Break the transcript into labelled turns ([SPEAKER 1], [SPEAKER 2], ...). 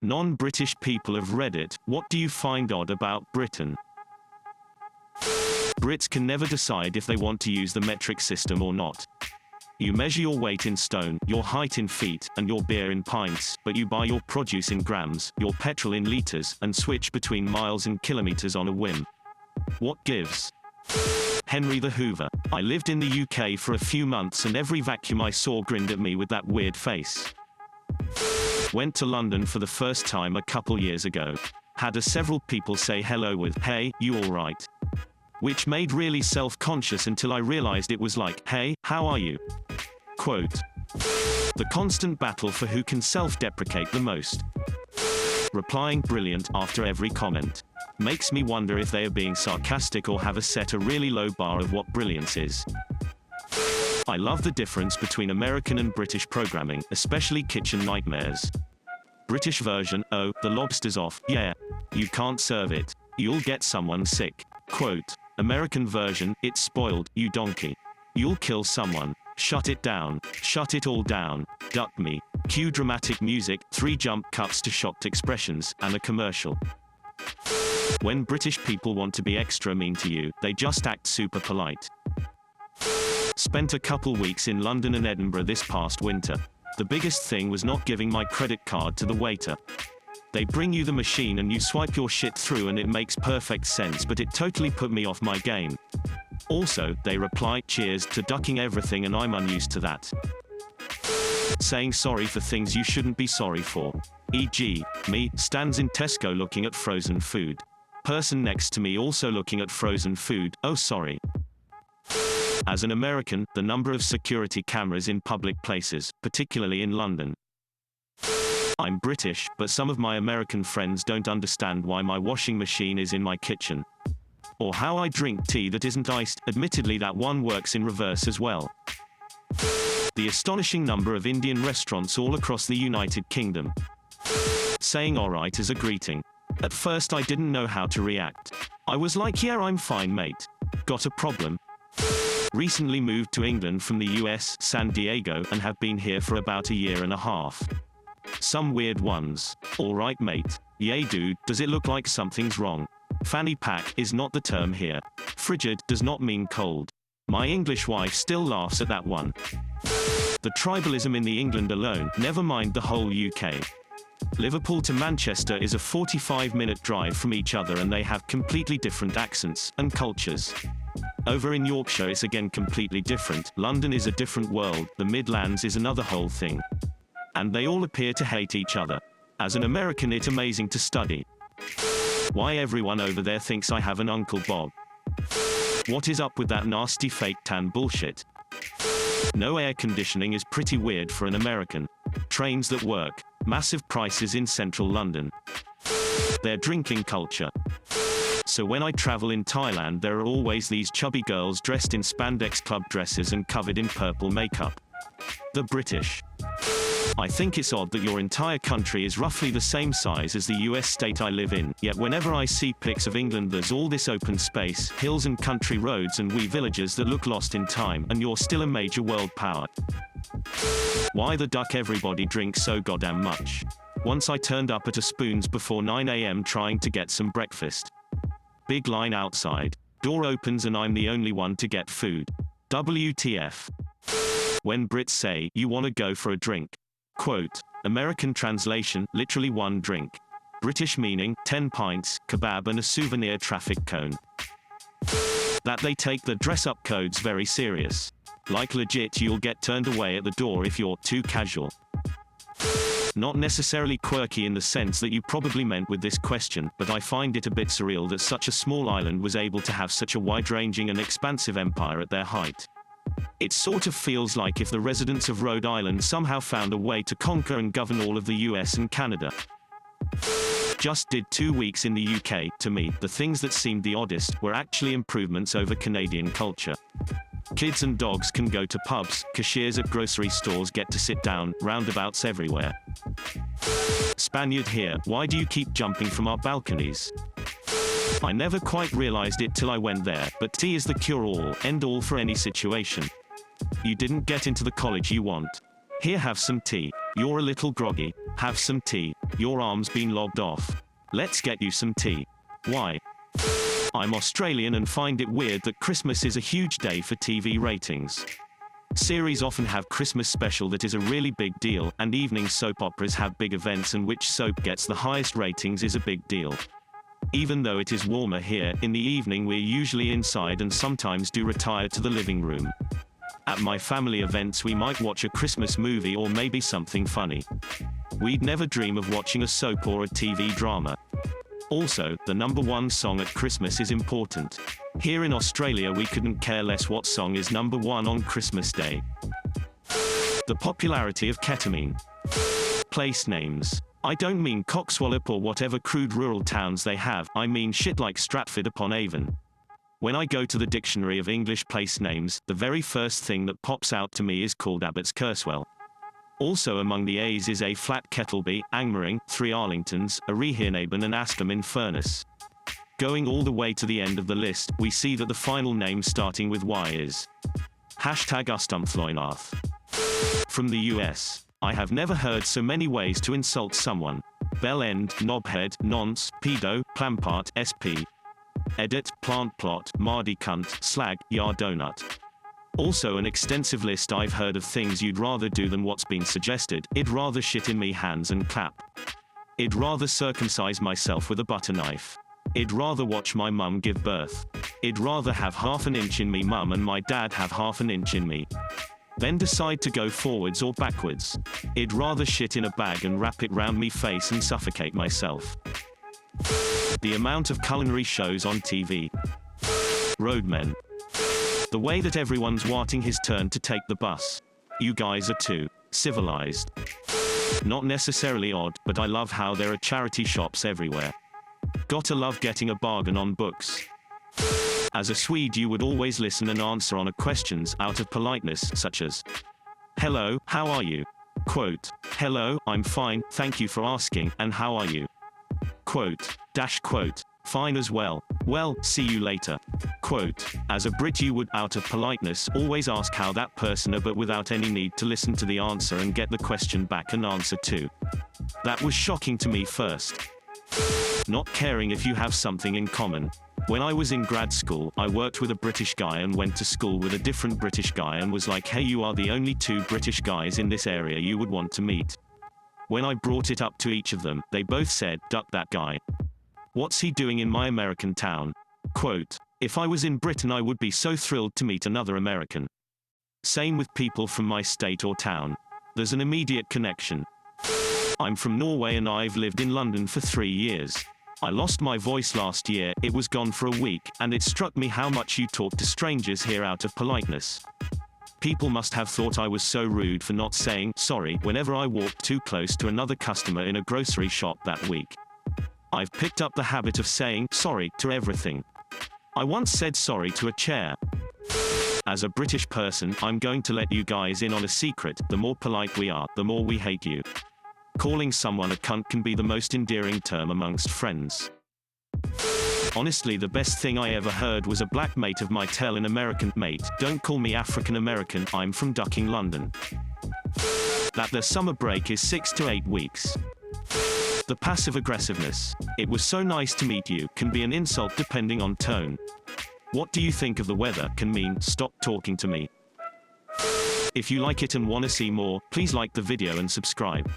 [SPEAKER 1] Non-British people of Reddit, what do you find odd about Britain? Brits can never decide if they want to use the metric system or not. You measure your weight in stone, your height in feet, and your beer in pints, but you buy your produce in grams, your petrol in litres, and switch between miles and kilometres on a whim. What gives? Henry the Hoover. I lived in the UK for a few months and every vacuum I saw grinned at me with that weird face. Went to London for the first time a couple years ago. Had several people say hello with, "Hey, you alright?" Which made really self-conscious until I realized it was like, "Hey, how are you?" Quote. The constant battle for who can self-deprecate the most. Replying brilliant after every comment. Makes me wonder if they are being sarcastic or have set a really low bar of what brilliance is. I love the difference between American and British programming, especially Kitchen Nightmares. British version, "Oh, the lobster's off, yeah. You can't serve it. You'll get someone sick." Quote. American version, "It's spoiled, you donkey. You'll kill someone. Shut it down. Shut it all down. Duck me." Cue dramatic music, 3 jump cuts to shocked expressions, and a commercial. When British people want to be extra mean to you, they just act super polite. Spent a couple weeks in London and Edinburgh this past winter. The biggest thing was not giving my credit card to the waiter. They bring you the machine and you swipe your shit through and it makes perfect sense, but it totally put me off my game. Also, they reply, "Cheers," to ducking everything and I'm unused to that. Saying sorry for things you shouldn't be sorry for. E.g., me, stands in Tesco looking at frozen food. Person next to me also looking at frozen food, "Oh sorry." As an American, the number of security cameras in public places, particularly in London. I'm British, but some of my American friends don't understand why my washing machine is in my kitchen. Or how I drink tea that isn't iced, admittedly that one works in reverse as well. The astonishing number of Indian restaurants all across the United Kingdom. Saying alright as a greeting. At first I didn't know how to react. I was like, "Yeah, I'm fine, mate. Got a problem?" Recently moved to England from the US, San Diego, and have been here for about a year and a half. Some weird ones. "Alright, mate. Yay, dude, does it look like something's wrong?" Fanny pack is not the term here. Frigid does not mean cold. My English wife still laughs at that one. The tribalism in the England alone, never mind the whole UK. Liverpool to Manchester is a 45-minute drive from each other and they have completely different accents and cultures. Over in Yorkshire it's again completely different. London is a different world, the Midlands is another whole thing. And they all appear to hate each other. As an American it's amazing to study. Why everyone over there thinks I have an Uncle Bob. What is up with that nasty fake tan bullshit? No air conditioning is pretty weird for an American. Trains that work. Massive prices in central London. Their drinking culture. So when I travel in Thailand there are always these chubby girls dressed in spandex club dresses and covered in purple makeup. The British. I think it's odd that your entire country is roughly the same size as the US state I live in, yet whenever I see pics of England there's all this open space, hills and country roads and wee villages that look lost in time, and you're still a major world power. Why the duck everybody drinks so goddamn much? Once I turned up at a Spoons before 9 AM trying to get some breakfast. Big line outside. Door opens and I'm the only one to get food. WTF. When Brits say, "You wanna go for a drink?" Quote. American translation, literally 1 drink. British meaning, 10 pints, kebab and a souvenir traffic cone. That they take the dress-up codes very serious. Like legit you'll get turned away at the door if you're too casual. Not necessarily quirky in the sense that you probably meant with this question, but I find it a bit surreal that such a small island was able to have such a wide-ranging and expansive empire at their height. It sort of feels like if the residents of Rhode Island somehow found a way to conquer and govern all of the US and Canada. Just did 2 weeks in the UK. To me, the things that seemed the oddest were actually improvements over Canadian culture. Kids and dogs can go to pubs, cashiers at grocery stores get to sit down, roundabouts everywhere. Spaniard here, why do you keep jumping from our balconies? I never quite realized it till I went there, but tea is the cure-all, end-all for any situation. You didn't get into the college you want. Here, have some tea. You're a little groggy. Have some tea. Your arm's been logged off. Let's get you some tea. Why? I'm Australian and find it weird that Christmas is a huge day for TV ratings. Series often have Christmas special that is a really big deal, and evening soap operas have big events, and which soap gets the highest ratings is a big deal. Even though it is warmer here, in the evening we're usually inside and sometimes do retire to the living room. At my family events we might watch a Christmas movie or maybe something funny. We'd never dream of watching a soap or a TV drama. Also, the #1 song at Christmas is important. Here in Australia we couldn't care less what song is #1 on Christmas Day. The popularity of ketamine. Place names. I don't mean Coxwallop or whatever crude rural towns they have, I mean shit like Stratford-upon-Avon. When I go to the Dictionary of English place names, the very first thing that pops out to me is called Abbots Kerswell. Also among the A's is A Flat Kettleby, Angmering, Three Arlingtons, A Rehearnaben and Askham in Furness. Going all the way to the end of the list, we see that the final name starting with Y is #Ustumthloinath. From the US. I have never heard so many ways to insult someone. Bell end, knobhead, nonce, pedo, plampart, SP. Edit, plant plot, mardy cunt, slag, yard donut. Also an extensive list. I've heard of things you'd rather do than what's been suggested. I'd rather shit in me hands and clap. I'd rather circumcise myself with a butter knife. I'd rather watch my mum give birth. I'd rather have half an inch in me mum and my dad have half an inch in me. Then decide to go forwards or backwards. I'd rather shit in a bag and wrap it round me face and suffocate myself. The amount of culinary shows on TV. Roadmen. The way that everyone's waiting his turn to take the bus. You guys are too civilized. Not necessarily odd, but I love how there are charity shops everywhere. Gotta love getting a bargain on books. As a Swede you would always listen and answer on a questions out of politeness, such as, "Hello, how are you?" Quote, "Hello, I'm fine, thank you for asking, and how are you?" Quote, quote, "Fine as well. Well, see you later." Quote, as a Brit you would, out of politeness, always ask how that person are, but without any need to listen to the answer and get the question back and answer too. That was shocking to me first. Not caring if you have something in common. When I was in grad school, I worked with a British guy and went to school with a different British guy and was like, "Hey, you are the only two British guys in this area you would want to meet." When I brought it up to each of them, they both said, "Duck that guy. What's he doing in my American town?" Quote, if I was in Britain I would be so thrilled to meet another American. Same with people from my state or town. There's an immediate connection. I'm from Norway and I've lived in London for 3 years. I lost my voice last year, it was gone for a week, and it struck me how much you talk to strangers here out of politeness. People must have thought I was so rude for not saying sorry whenever I walked too close to another customer in a grocery shop that week. I've picked up the habit of saying sorry to everything. I once said sorry to a chair. As a British person, I'm going to let you guys in on a secret. The more polite we are, the more we hate you. Calling someone a cunt can be the most endearing term amongst friends. Honestly, the best thing I ever heard was a black mate of mine tell an American mate, "Don't call me African American, I'm from Ducking London." That their summer break is 6 to 8 weeks. The passive aggressiveness, "It was so nice to meet you," can be an insult depending on tone. "What do you think of the weather?" can mean, "Stop talking to me." If you like it and want to see more, please like the video and subscribe.